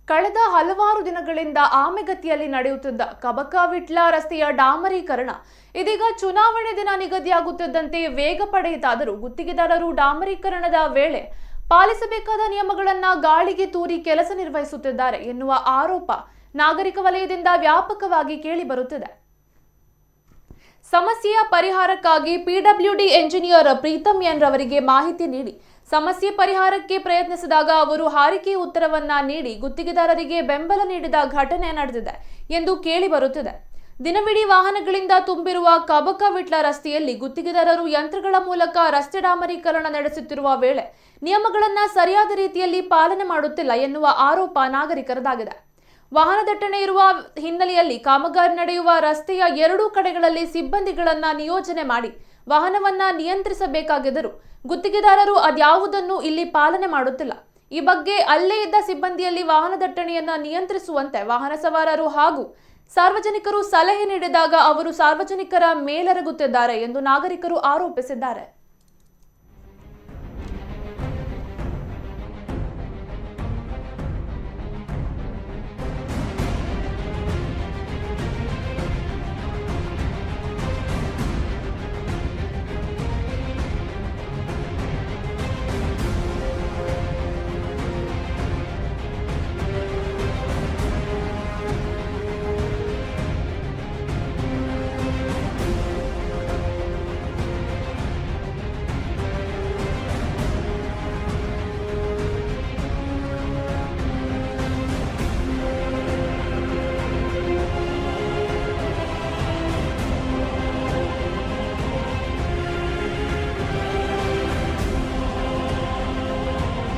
ಕಳೆದ ಹಲವಾರು ದಿನಗಳಿಂದ ಆಮೆಗತಿಯಲ್ಲಿ ನಡೆಯುತ್ತಿದ್ದ ಕಬಕ-ವಿಟ್ಲ ರಸ್ತೆಯ ಡಾಮರೀಕರಣ ಇದೀಗ ಚುನಾವಣೆ ದಿನ ನಿಗದಿಯಾಗುತ್ತಿದ್ದಂತೆ ವೇಗ ಪಡೆಯಿತಾದರೂ ಗುತ್ತಿಗೆದಾರರು ಡಾಮರೀಕರಣದ ವೇಳೆ ಪಾಲಿಸಬೇಕಾದ ನಿಯಮಗಳನ್ನು ಗಾಳಿಗೆ ತೂರಿ ಕೆಲಸ ನಿರ್ವಹಿಸುತ್ತಿದ್ದಾರೆ ಎನ್ನುವ ಆರೋಪ ನಾಗರಿಕ ವಲಯದಿಂದ ವ್ಯಾಪಕವಾಗಿ ಕೇಳಿಬರುತ್ತಿದೆ. ಸಮಸ್ಯೆಯ ಪರಿಹಾರಕ್ಕಾಗಿ ಪಿಡಬ್ಲ್ಯೂಡಿ ಎಂಜಿನಿಯರ್ ಪ್ರೀತಮ್ ಎನ್ ರವರಿಗೆ ಮಾಹಿತಿ ನೀಡಿ ಸಮಸ್ಯೆ ಪರಿಹಾರಕ್ಕೆ ಪ್ರಯತ್ನಿಸಿದಾಗ ಅವರು ಹಾರಿಕೆ ಉತ್ತರವನ್ನ ನೀಡಿ ಗುತ್ತಿಗೆದಾರರಿಗೆ ಬೆಂಬಲ ನೀಡಿದ ಘಟನೆ ನಡೆದಿದೆ ಎಂದು ಕೇಳಿಬರುತ್ತಿದೆ. ದಿನವಿಡೀ ವಾಹನಗಳಿಂದ ತುಂಬಿರುವ ಕಬಕ-ವಿಟ್ಲ ರಸ್ತೆಯಲ್ಲಿ ಗುತ್ತಿಗೆದಾರರು ಯಂತ್ರಗಳ ಮೂಲಕ ರಸ್ತೆ ಡಾಮರೀಕರಣ ನಡೆಸುತ್ತಿರುವ ವೇಳೆ ನಿಯಮಗಳನ್ನು ಸರಿಯಾದ ರೀತಿಯಲ್ಲಿ ಪಾಲನೆ ಮಾಡುತ್ತಿಲ್ಲ ಎನ್ನುವ ಆರೋಪ ನಾಗರಿಕರದಾಗಿದೆ. ವಾಹನ ದಟ್ಟಣೆ ಇರುವ ಹಿನ್ನೆಲೆಯಲ್ಲಿ ಕಾಮಗಾರಿ ನಡೆಯುವ ರಸ್ತೆಯ ಎರಡೂ ಕಡೆಗಳಲ್ಲಿ ಸಿಬ್ಬಂದಿಗಳನ್ನ ನಿಯೋಜನೆ ಮಾಡಿ ವಾಹನವನ್ನ ನಿಯಂತ್ರಿಸಬೇಕಾಗಿದ್ದರೂ ಗುತ್ತಿಗೆದಾರರು ಅದ್ಯಾವುದನ್ನು ಇಲ್ಲಿ ಪಾಲನೆ ಮಾಡುತ್ತಿಲ್ಲ. ಈ ಬಗ್ಗೆ ಅಲ್ಲೇ ಇದ್ದ ಸಿಬ್ಬಂದಿಯಲ್ಲಿ ವಾಹನ ದಟ್ಟಣೆಯನ್ನ ನಿಯಂತ್ರಿಸುವಂತೆ ವಾಹನ ಸವಾರರು ಹಾಗೂ ಸಾರ್ವಜನಿಕರು ಸಲಹೆ ನೀಡಿದಾಗ ಅವರು ಸಾರ್ವಜನಿಕರ ಮೇಲೆರಗುತ್ತಿದ್ದಾರೆ ಎಂದು ನಾಗರಿಕರು ಆರೋಪಿಸಿದ್ದಾರೆ.